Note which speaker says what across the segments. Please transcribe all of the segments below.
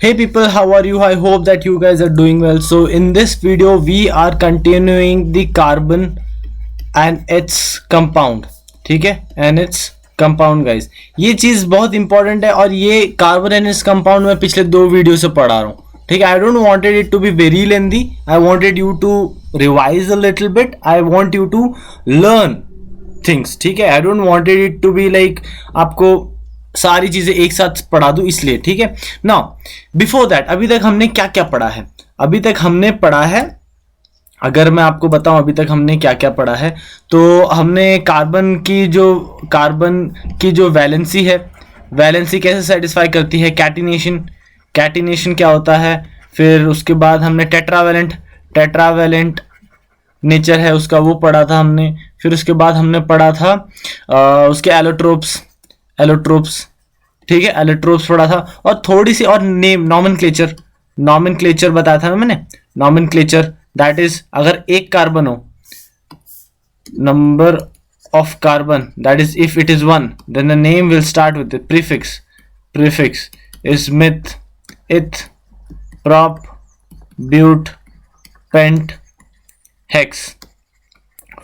Speaker 1: Hey people, how are you? I hope that you guys are doing well. So in this video we are continuing the carbon and its compound. ठीक है, and its compound guys. ये चीज बहुत important है और ये carbon and its compound मैं पिछले 2 वीडियो से पढ़ा रहा हूँ. ठीक है, I don't wanted it to be very lengthy. I wanted you to revise a little bit. I want you to learn things. ठीक है, I don't wanted it to be like आपको सारी चीजें एक साथ पढ़ा दूं इसलिए. ठीक है, नाउ बिफोर दैट अभी तक हमने क्या क्या पढ़ा है. अभी तक हमने पढ़ा है, अगर मैं आपको बताऊं अभी तक हमने क्या क्या पढ़ा है, तो हमने कार्बन की जो वैलेंसी है, वैलेंसी कैसे सेटिस्फाई करती है, कैटिनेशन, कैटिनेशन क्या होता है. फिर उसके बाद हमने टेट्रावेलेंट नेचर है उसका, वो पढ़ा था हमने. फिर उसके बाद हमने पढ़ा था उसके एलोट्रोप्स. ठीक है, एलोट्रोप्स पढ़ा था. और थोड़ी सी और नेम, नॉमेनक्लेचर बताया था ना मैंने. नॉमेनक्लेचर दैट इज, अगर एक कार्बन हो, number of carbon, that is if it is 1 then the name will start with prefix is meth, eth, prop, but, pent, hex.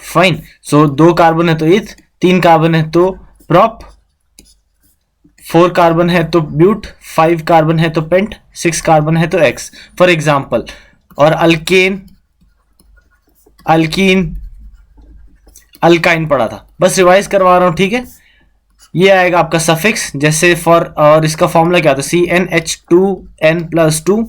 Speaker 1: Fine. So 2 carbon है तो इथ, 3 कार्बन है तो प्रॉप, 4 कार्बन है तो ब्यूट, 5 कार्बन है तो पेंट, 6 कार्बन है तो एक्स, फॉर एग्जाम्पल. और अल्काइन पढ़ा था, बस रिवाइज करवा रहा हूं. ठीक है, ये आएगा आपका सफिक्स, जैसे फॉर, और इसका फॉर्मूला क्या था, CnH2n+2,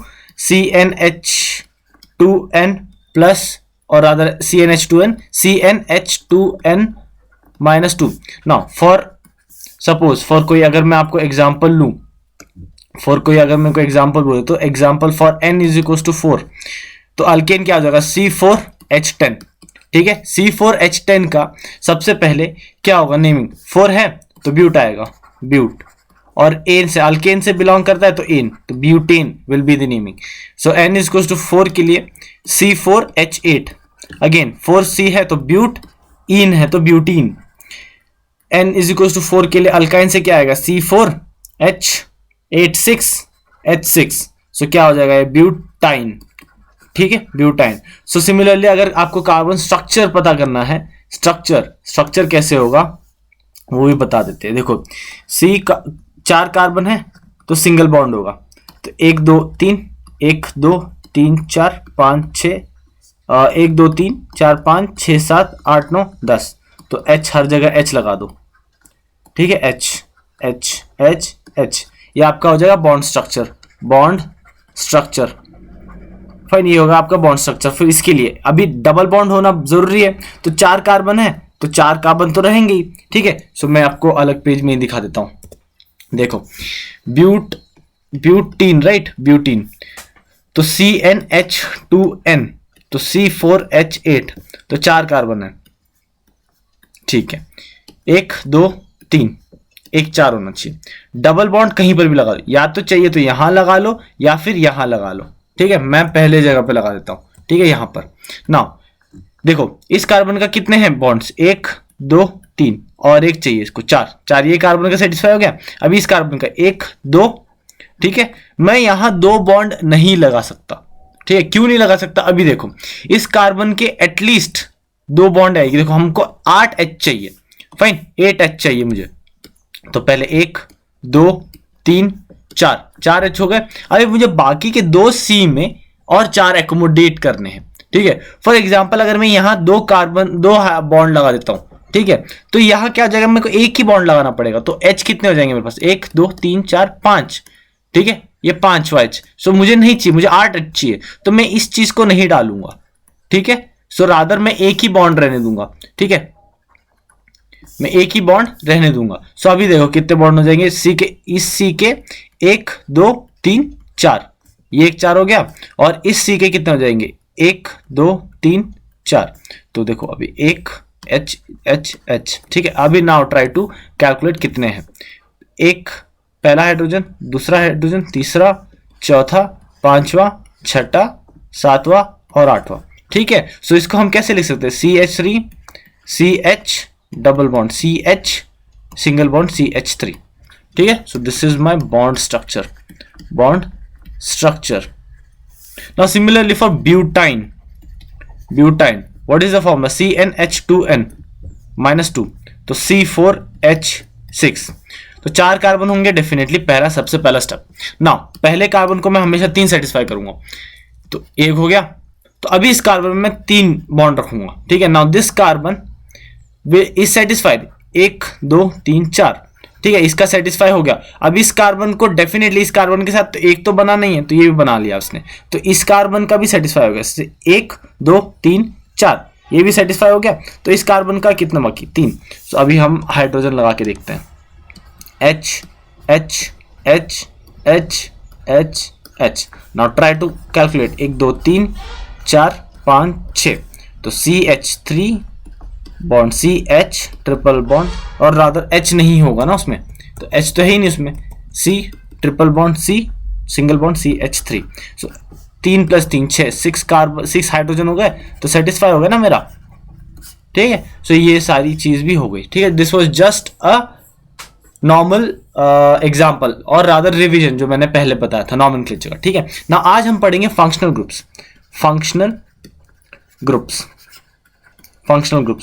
Speaker 1: CnH2n प्लस, और other CnH2n-2. Now for suppose, for कोई अगर मैं आपको एग्जांपल लूं, बोले तो example for n is equal to 4, तो अल्केन क्या हो जाएगा, C4H10. ठीक है, C4H10 का सबसे पहले क्या होगा, नेमिंग 4 है तो ब्यूट आएगा, ब्यूट. और एन से, अल्केन से बिलोंग करता है तो एन, तो butane will be the naming. So n is equal to 4 के लिए C4H8, अगेन 4C है तो ब्यूट, इन है तो butyne. n is equal to 4 के लिए अल्काइन से क्या आएगा, C4H86H6. सो क्या हो जाएगा, ये ब्यूटाइन. ठीक है, ब्यूटाइन. सो सिमिलरली अगर आपको कार्बन स्ट्रक्चर पता करना है, स्ट्रक्चर कैसे होगा वो भी बता देते हैं. देखो, 4 कार्बन है तो सिंगल बॉन्ड होगा, तो 1 2 3, 1 2 3 4 5 6, 1 2 3 4 5 6 7 8 9 10, तो H हर जगह H लगा दो. ठीक है, H, ये आपका हो जाएगा बॉन्ड स्ट्रक्चर. फाइन, ये होगा आपका बॉन्ड स्ट्रक्चर. फिर इसके लिए अभी डबल बॉन्ड होना जरूरी है, तो 4 कार्बन है तो 4 कार्बन तो रहेंगे ही. ठीक है, सो मैं आपको अलग पेज में दिखा देता हूं. देखो, ब्यूटीन, राइट, ब्यूटीन, तो CnH2n, तो C4H8, तो 4 कार्बन है. ठीक है, 1 2 3, 1 4 होना चाहिए. डबल बॉन्ड कहीं पर भी लगा लो, या तो चाहिए तो यहां लगा लो या फिर यहां लगा लो. ठीक है, मैं पहले जगह पे लगा देता हूं. ठीक है, यहां पर. नाउ देखो, इस कार्बन का कितने हैं बॉन्ड्स, 1 2 3, और एक चाहिए इसको 4. ये कार्बन का सेटिस्फाई हो गया. अभी इस कार्बन का 1 2. ठीक है, मैं यहां 2 बॉन्ड नहीं लगा सकता. ठीक है, क्यों नहीं लगा सकता, अभी देखो, इस कार्बन के एटलीस्ट 2 बॉन्ड आएगी. देखो, हमको 8 H चाहिए. फाइन, 8 H चाहिए मुझे, तो पहले 1 2 3 4 H हो गए. अभी मुझे बाकी के 2 C में और 4 एकोमोडेट करने हैं. ठीक है, फॉर एग्जांपल अगर मैं यहां 2 बॉन्ड लगा देता हूं, ठीक है, तो यहां क्या हो जाएगा, मेरे को एक ही बॉन्ड लगाना पड़ेगा. तो H कितने हो जाएंगे मेरे पास, 1 2 3 4 5. ठीक है, ये 5वां H. सो मुझे नहीं चाहिए, मुझे 8 H चाहिए, तो मैं इस चीज को नहीं डालूंगा. ठीक है, सो रादर मैं एक ही बॉन्ड रहने दूंगा. ठीक है, मैं एक ही बॉन्ड रहने दूंगा. सो अभी देखो कितने बॉन्ड हो जाएंगे, इस C के 1 2 3 4, ये 1 4 हो गया. और इस C के कितने हो जाएंगे, 1 2 3 4. तो देखो अभी 1 H H H. ठीक है, अभी नाउ ट्राई टू कैलकुलेट कितने हैं. एक पहला हाइड्रोजन, दूसरा हाइड्रोजन, तीसरा, चौथा, 5वां, 6वां, 7वां और 8वां. ठीक है, सो इसको हम कैसे लिख सकते हैं, CH3 CH double bond CH single bond CH3. ठीक है, सो this is my bond structure. Now similarly for butane, what is the formula? CnH2n -2, तो C4H6, तो 4 कार्बन होंगे डेफिनेटली, पहला सबसे पहला स्टेप। नाउ पहले कार्बन को मैं हमेशा 3 सेटिस्फाई करूंगा, तो 1 हो गया, तो अभी इस कार्बन में मैं 3 बॉन्ड रखूंगा, ठीक है। Now this carbon is satisfied, 1 2 3 4, ठीक है, इसका सेटिस्फाई हो गया। अब इस कार्बन को डेफिनेटली इस कार्बन के साथ तो एक तो बना नहीं है, तो ये भी बना लिया उसने, तो इस कार्बन का भी सेटिस्फाई हो गया, 1 2 3 4, ये भी सेटिस्फाई हो गया। तो इस कार्बन का कितना बाकी? 3। तो अभी हम हाइड्रोजन लगा के देखते हैं, H H H H H H। Now try to calculate, 1 2 3 4 5 6, तो CH3 bond CH triple bond, और रादर H नहीं होगा ना उसमें, तो H तो है ही नहीं उसमें, C triple bond C single bond CH3। सो 3 + 3 6, 6 हाइड्रोजन हो गए, तो सेटिस्फाई हो गया ना मेरा, ठीक है। सो ये सारी चीज भी हो गई, ठीक है। This was just a normal example और रादर रिवीजन जो मैंने पहले बताया था नॉमेनक्लेचर का, ठीक है ना। आज हम पढ़ेंगे फंक्शनल ग्रुप्स।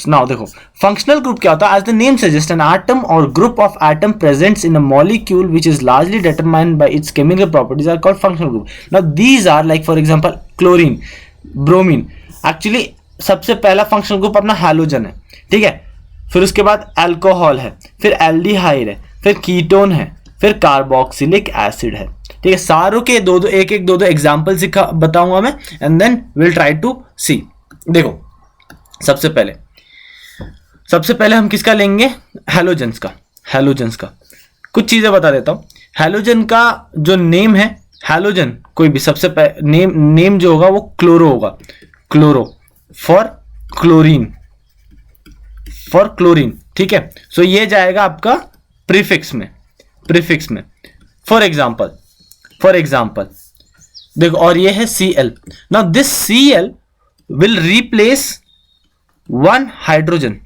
Speaker 1: नाउ देखो फंक्शनल ग्रुप क्या होता है? As the name suggest, an atom और group of atom presents in a molecule which is largely determined by its chemical properties are called functional group. Now these are like for example chlorine, bromine. Actually सबसे पहला functional group अपना halogen है, ठीक है, फिर उसके बाद alcohol है, फिर एल्डिहाइड है, फिर कीटोन है, फिर कार्बोक्सिलिक एसिड है, ठीक है। सारों के एक एक दो एग्जांपल बताऊंगा मैं, and then will try to see. देखो सबसे पहले हम किसका लेंगे? हैलोजेंस का कुछ चीजें बता देता हूं। हैलोजन का जो नेम है, हैलोजन कोई भी सबसे पहले नेम जो होगा वो क्लोरो होगा, क्लोरो फॉर क्लोरीन, ठीक है। सो ये जाएगा आपका प्रीफिक्स में। फॉर एग्जांपल देखो, और ये है Cl। Now this Cl will replace 1 hydrogen,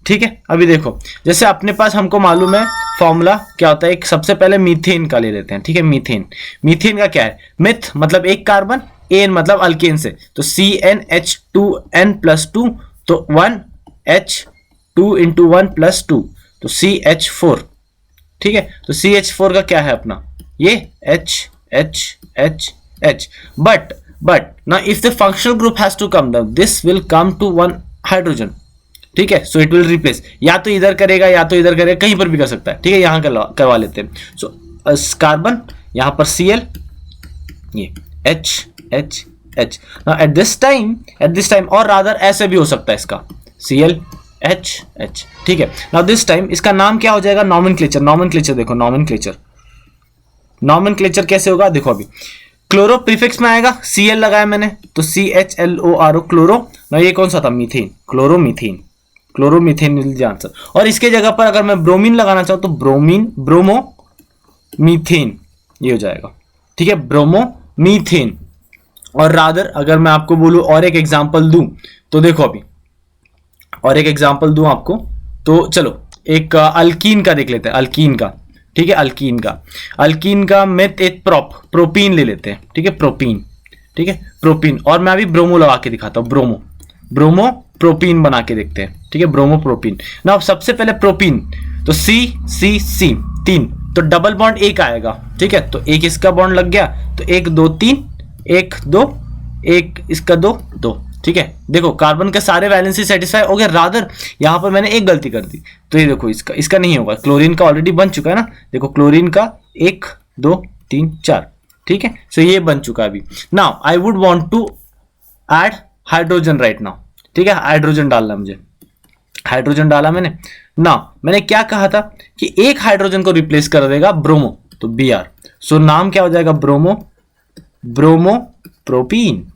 Speaker 1: ठीक है। अभी देखो जैसे अपने पास हमको मालूम है फॉर्मूला क्या होता है, एक सबसे पहले मीथेन का ले लेते हैं, ठीक है। मीथेन का क्या है? मिथ मतलब एक कार्बन, एन मतलब अल्केन से, तो CnH2n+2, तो 1H2 × 1 + 2, तो CH4, ठीक है। तो CH4 का क्या है अपना? ये H। But now if the functional group has to come down, this will come to 1 hydrogen, ठीक है। So it will replace, या तो इधर करेगा या तो इधर करेगा, कहीं पर भी कर सकता है, ठीक है। यहां करवा लेते हैं। So कार्बन यहां पर Cl, ये H। Now at this time और रादर ऐसे भी हो सकता है इसका ClH, ठीक है। Now this time इसका नाम क्या हो जाएगा? नॉमेनक्लेचर देखो, नॉमेनक्लेचर कैसे होगा? देखो अभी क्लोरो प्रीफिक्स में आएगा, Cl लगाया मैंने, तो CHLORO क्लोरो। ना ये कौन सा था? मीथेन, क्लोरोमीथेन मिल जाए आंसर। और इसके जगह पर अगर मैं ब्रोमीन लगाना चाहूं तो ब्रोमोमीथेन ये हो जाएगा, ठीक है, ब्रोमोमीथेन। और रादर अगर मैं आपको बोलूं और एक एग्जांपल दूं, तो देखो अभी और एक एग्जांपल दूं आपको, तो चलो एक अल्कीन का देख लेते हैं, ठीक है। अल्कीन का मैं एक प्रोपीन ले लेते हैं, ठीक है, प्रोपीन। और मैं अभी ब्रोमो लगा के दिखाता हूं, ब्रोमो प्रोपीन बना के देखते हैं, ठीक है, ब्रोमो प्रोपीन। ना सबसे पहले प्रोपीन, तो C 3, तो डबल बॉन्ड एक आएगा, ठीक है। तो एक इसका बॉन्ड लग गया, तो 1 2 3, 1 2, 1 इसका 2, ठीक है। देखो कार्बन के सारे वैलेंसी सेटिस्फाई हो गए, रादर यहां पर मैंने एक गलती कर दी, तो ये देखो इसका नहीं होगा। क्लोरीन का ऑलरेडी बन चुका है ना, देखो क्लोरीन का 1 2 3 4, ठीक है। सो ये बन चुका है अभी। Now I would want to add hydrogen right now, ठीक है। हाइड्रोजन डालना मुझे, हाइड्रोजन डाला मैंने। मैंने क्या कहा था कि एक हाइड्रोजन को रिप्लेस कर देगा ब्रोमो, तो Br। सो नाम क्या हो जाएगा? ब्रोमोप्रोपीन,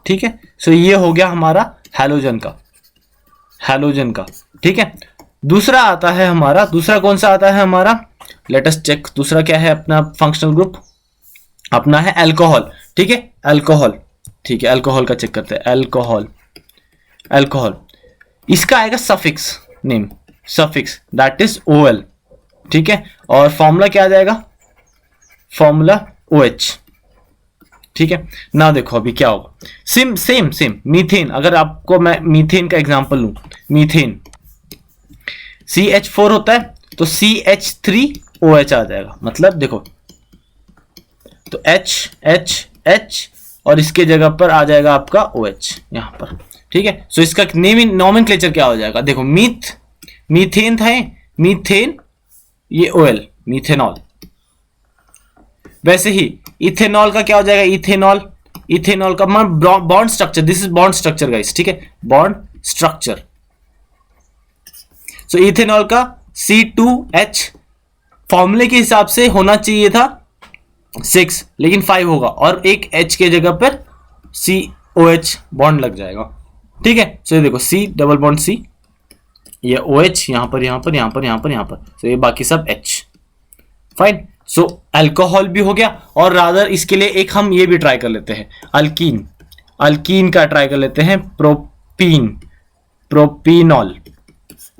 Speaker 1: ठीक है। सो ये हो गया हमारा हैलोजन का, ठीक है। दूसरा कौन सा आता है हमारा? Let us check. दूसरा क्या है अपना फंक्शनल ग्रुप? अपना है अल्कोहल, ठीक है। अल्कोहल का चेक करते हैं। अल्कोहल इसका आएगा सफिक्स दैट इज OL, ठीक है। और फॉर्मूला क्या आ जाएगा? Formula OH। ठीक है ना, देखो अभी क्या होगा, सेम मीथेन, अगर आपको मैं मीथेन का एग्जांपल लूं, मीथेन CH4 होता है तो CH3OH आ जाएगा, मतलब देखो तो H और इसके जगह पर आ जाएगा आपका OH यहां पर। ठीक है, सो इसका नोमेनक्लेचर क्या हो जाएगा, देखो मीथेन था, मीथेन, ये OL मीथेनॉल। वैसे ही इथेनॉल का क्या हो जाएगा, इथेनॉल का bond structure, this is bond structure guys. ठीक है, बॉन्ड स्ट्रक्चर, सो इथेनॉल का C2H फॉर्मूले के हिसाब से होना चाहिए था 6, लेकिन 5 होगा और एक H के जगह पर COH बॉन्ड लग जाएगा। ठीक है, सो ये देखो C डबल बॉन्ड C, ये OH यहां पर, सो ये बाकी सब H। फाइन, सो अल्कोहल भी हो गया, और रादर इसके लिए एक हम ये भी ट्राई कर लेते हैं, अल्कीन का ट्राई कर लेते हैं, प्रोपीनॉल।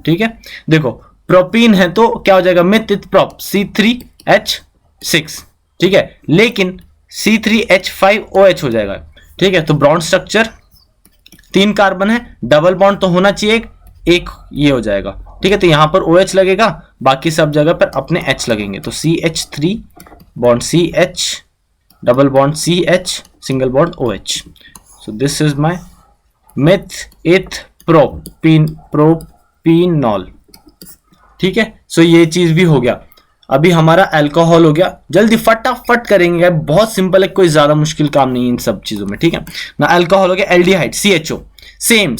Speaker 1: ठीक है, देखो प्रोपीन है तो क्या हो जाएगा, मिथ प्रोप C3H6। ठीक है, लेकिन C3H5OH हो जाएगा। ठीक है, तो बॉन्ड स्ट्रक्चर 3 कार्बन है, डबल बॉन्ड तो होना चाहिए, एक ये हो जाएगा। ठीक है, तो यहां पर OH लगेगा, बाकी सब जगह पर अपने H लगेंगे, तो CH3 bond CH double bond CH single bond OH। So this is my propanol. ठीक है, सो ये चीज भी हो गया। अभी हमारा अल्कोहल हो गया, जल्दी फटाफट करेंगे, बहुत सिंपल है, कोई ज्यादा मुश्किल काम नहीं है इन सब चीजों में। ठीक है ना, अल्कोहल हो गया, एल्डिहाइड CHO, सेम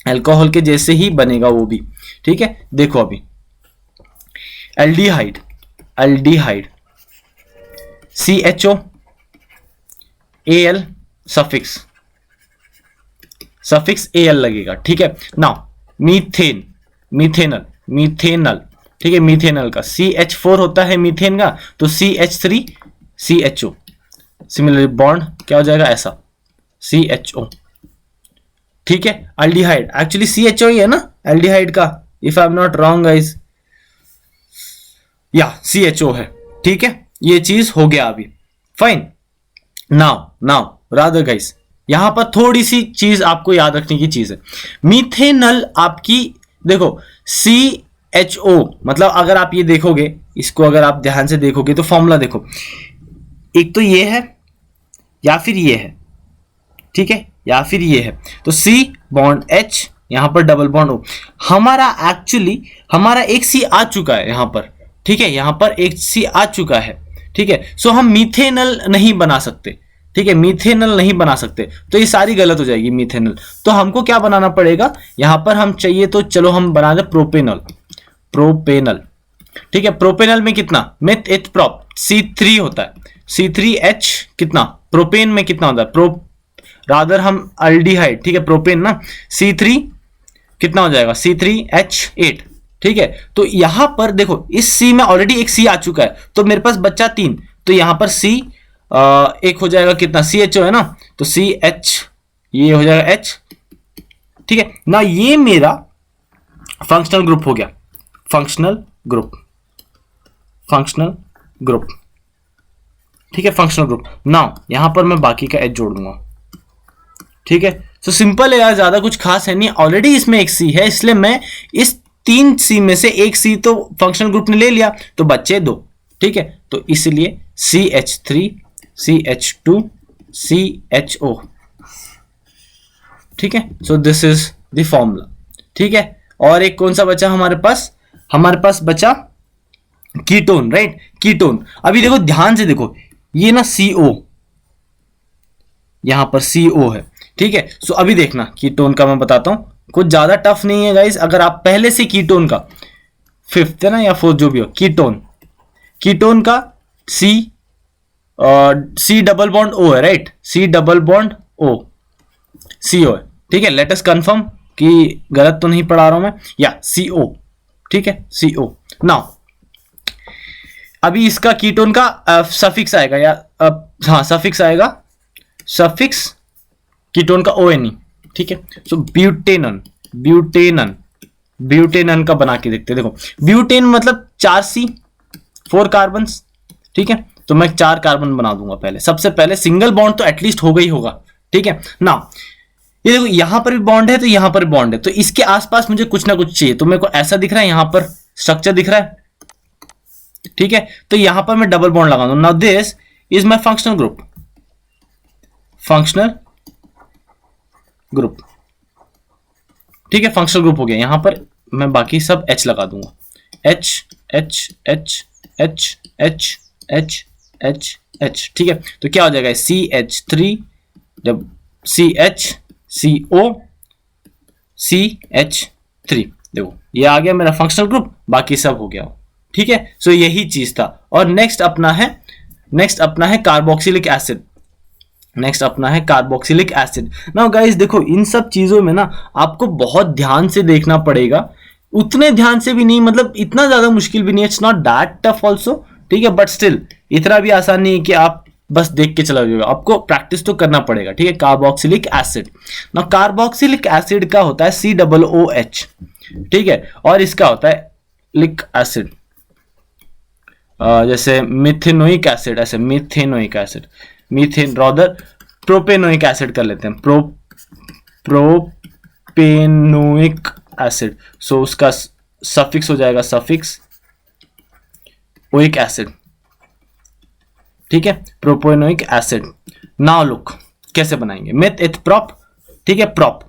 Speaker 1: अल्कोहल के जैसे ही बनेगा वो भी। ठीक है, देखो अभी aldehyde CHO Al suffix Al लगेगा। ठीक है, नाउ मीथेनल। ठीक है, मीथेनल का CH4 होता है मीथेन का, तो CH3 CHO, सिमिलरली बॉन्ड क्या हो जाएगा ऐसा CHO। ठीक है, एल्डिहाइड एक्चुअली CHO ही है ना एल्डिहाइड का, if I am not wrong guys, या CHO है। ठीक है, ये चीज हो गया अभी। फाइन, नाउ रादर गाइस, यहां पर थोड़ी सी चीज आपको याद रखने की चीज है, मीथेनल आपकी देखो CHO, मतलब अगर आप ये देखोगे, इसको अगर आप ध्यान से देखोगे तो फॉर्मूला देखो, एक तो ये है या फिर ये है। ठीक है, या फिर ये है, तो C बॉन्ड H, यहां पर डबल बॉन्ड O, हमारा एक C आ चुका है यहां पर। ठीक है, यहां पर एक C आ चुका है। ठीक है, सो हम मीथेनल नहीं बना सकते। ठीक है, मीथेनल नहीं बना सकते, तो ये सारी गलत हो जाएगी मीथेनल। तो हमको क्या बनाना पड़ेगा, यहां पर हम चाहिए तो चलो हम बना दे प्रोपेनल। ठीक है, प्रोपेनल में कितना, मिथ इथ प्रोप C3 होता है, C3H कितना, प्रोपेन में कितना होता है, रादर हम अल्डिहाइड। ठीक है, प्रोपेन ना, C3 कितना हो जाएगा, C3H8। ठीक है, तो यहां पर देखो इस C में ऑलरेडी एक C आ चुका है, तो मेरे पास बच्चा 3, तो यहां पर C एक हो जाएगा कितना, CHO है ना, तो CH ये हो जाएगा H। ठीक है ना, ये मेरा फंक्शनल ग्रुप हो गया, फंक्शनल ग्रुप। ठीक है, फंक्शनल ग्रुप। नाउ यहां पर मैं बाकी का H जोड़ दूंगा। ठीक है, सो सिंपल है यार, ज्यादा कुछ खास है नहीं, ऑलरेडी इसमें एक C है, इसलिए मैं इस 3 C में से एक C तो फंक्शनल ग्रुप ने ले लिया, तो बच्चे 2। ठीक है, तो इसलिए CH3 CH2 CHO। ठीक है, सो दिस इज द फॉर्मूला। ठीक है, और एक कौन सा बचा हमारे पास बचा कीटोन, राइट, कीटोन। अभी देखो ध्यान से देखो, ये ना CO, यहां पर CO है। ठीक है, सो अभी देखना कीटोन का मैं बताता हूं, कुछ ज्यादा टफ नहीं है गाइस, अगर आप पहले से कीटोन का 5th है ना या 4th जो भी हो, कीटोन का C डबल बॉन्ड O है, right, C double bond O CO है। ठीक है, लेट अस कंफर्म कि गलत तो नहीं पढ़ा रहा हूं मैं, या CO। ठीक है, CO। नाउ अभी इसका कीटोन का सफिक्स आएगा, या हाँ सफिक्स आएगा, सफिक्स कीटोन का ONE। ठीक है, सो ब्यूटेनन का बना के देखते हैं। देखो ब्यूटेन मतलब 4C 4 कार्बन, ठीक है। तो मैं 4 कार्बन बना दूंगा पहले, सबसे पहले सिंगल बॉन्ड तो एटलीस्ट होगा ही होगा, ठीक है ना। ये देखो यहां पर भी बॉन्ड है तो यहां पर भी बॉन्ड है, तो इसके आसपास मुझे कुछ ना कुछ चाहिए। तो मेरे को ऐसा दिख रहा है, यहां पर स्ट्रक्चर दिख रहा है, ठीक है। तो यहां पर मैं डबल बॉन्ड लगा दूं। Now this is my functional group, functional group, ठीक है। फंक्शनल ग्रुप हो गया। यहां पर मैं बाकी सब H लगा दूंगा, H H H H H H H H, ठीक है। तो क्या हो जाएगा, CH3 जब CHCO CH3, देखो ये आ गया मेरा फंक्शनल ग्रुप, बाकी सब हो गया, ठीक है। सो यही चीज था। और नेक्स्ट अपना है कार्बोक्सिलिक एसिड, नेक्स्ट अपना है कार्बोक्सिलिक एसिड। नाउ गाइस देखो इन सब चीजों में ना आपको बहुत ध्यान से देखना पड़ेगा, उतने ध्यान से भी नहीं, मतलब इतना ज्यादा मुश्किल भी नहीं है, it's not that tough also, ठीक है। बट स्टिल इतना भी आसान नहीं है कि आप बस देख के चला जाएगा, आपको प्रैक्टिस तो करना पड़ेगा, ठीक है। कार्बोक्सिलिक एसिड, ना कार्बोक्सिलिक एसिड का होता है COOH, ठीक है। और इसका होता है लिक एसिड, जैसे मिथेनोइक एसिड, ऐसे methanoic acid, methane rather propanoic acid कर लेते हैं, प्रोपेनोइक एसिड। सो उसका सफिक्स हो जाएगा सफिक्स ओइक एसिड, ठीक है, प्रोपेनोइक एसिड। नाउ लुक कैसे बनाएंगे, मेथ एथ प्रॉप, ठीक है, प्रॉप।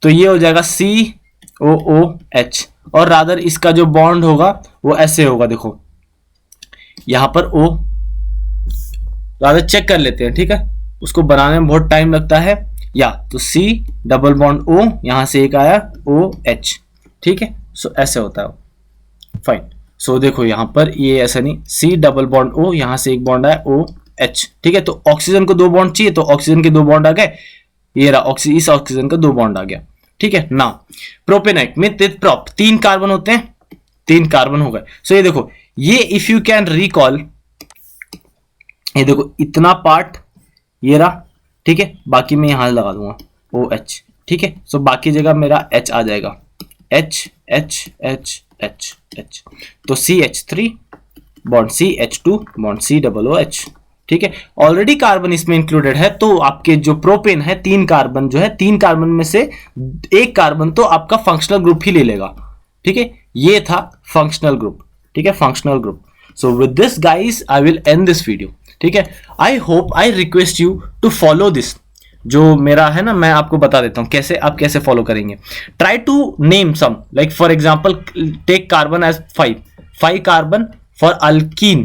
Speaker 1: तो ये हो जाएगा COOH, और रादर इसका जो बॉन्ड होगा वो ऐसे होगा, देखो यहां पर O, रादर चेक कर लेते हैं, ठीक है। उसको बनाने में बहुत टाइम लगता है, या तो C डबल बॉन्ड O, यहां से एक आया OH, ठीक है। सो ऐसे होता है, फाइन। सो देखो यहां पर ये ऐसा नहीं, C डबल बॉन्ड O, यहां से एक बॉन्ड आया OH, ठीक है। तो ऑक्सीजन को 2 बॉन्ड चाहिए, तो ऑक्सीजन के 2 बॉन्ड आ गए, ये रहा इस ऑक्सीजन का 2 बॉन्ड आ गया, ठीक है ना। प्रोपेनाइट में प्रॉप 3 कार्बन होते हैं, 3 कार्बन हो गए। सो ये देखो, ये इफ यू कैन रिकॉल, ये देखो इतना पार्ट ये रहा, ठीक है। बाकी मैं यहां लगा दूंगा OH, ठीक है। सो बाकी जगह मेरा H आ जाएगा, H H H H H। तो CH3 bond CH2 bond COOH, ठीक है। ऑलरेडी कार्बन इसमें इंक्लूडेड है, तो आपके जो प्रोपेन है 3 कार्बन जो है, 3 कार्बन में से 1 कार्बन तो आपका फंक्शनल ग्रुप ही ले लेगा, ठीक है। ये था फंक्शनल ग्रुप, ठीक है, functional group. So with this guys I will end this video, ठीक है। I request you to follow this, जो मेरा है ना, मैं आपको बता देता हूं कैसे, आप कैसे फॉलो करेंगे। Try to name some, like for example take carbon as 5 carbon for alkene,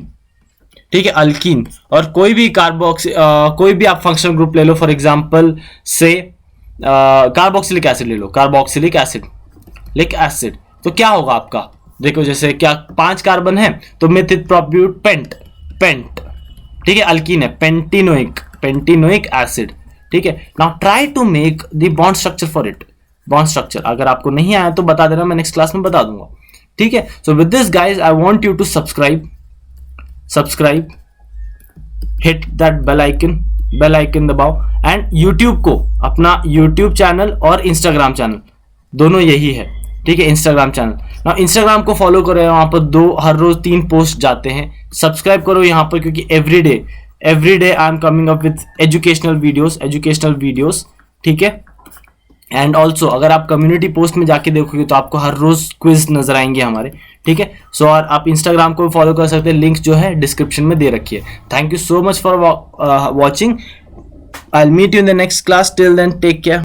Speaker 1: ठीक है, अल्कीन। और कोई भी कोई भी आप फंक्शनल ग्रुप ले लो, फॉर एग्जांपल से कार्बोक्सिलिक एसिड ले लो, कार्बोक्सिलिक एसिड, लिक एसिड। तो क्या होगा आपका, देखो जैसे क्या 5 कार्बन है तो मेथिल प्रोप्यूट पेंट, ठीक है, अल्कीन है, पेंटिनोइक एसिड, ठीक है। Now try to make the bond structure for it, bond structure अगर आपको नहीं आया तो बता देना, मैं नेक्स्ट क्लास में बता दूंगा, ठीक है। So with this guys I want you to subscribe, hit that bell icon दबाओ, एंड यूट्यूब को, अपना यूट्यूब चैनल और इंस्टाग्राम चैनल दोनों यही है, ठीक है, इंस्टाग्राम चैनल। नाउ इंस्टाग्राम को फॉलो करो, वहां पर हर रोज 3 पोस्ट जाते हैं, सब्सक्राइब करो यहाँ पर, क्योंकि every day I am coming up with educational videos, ठीक है। एंड ऑल्सो अगर आप कम्युनिटी पोस्ट में जाके देखोगे तो आपको हर रोज क्विज नजर आएंगे हमारे, ठीक है। सो और आप इंस्टाग्राम को फॉलो कर सकते हैं, लिंक जो है डिस्क्रिप्शन में दे रखी है। Thank you so much for watching, I will meet you in the next class, till then take care.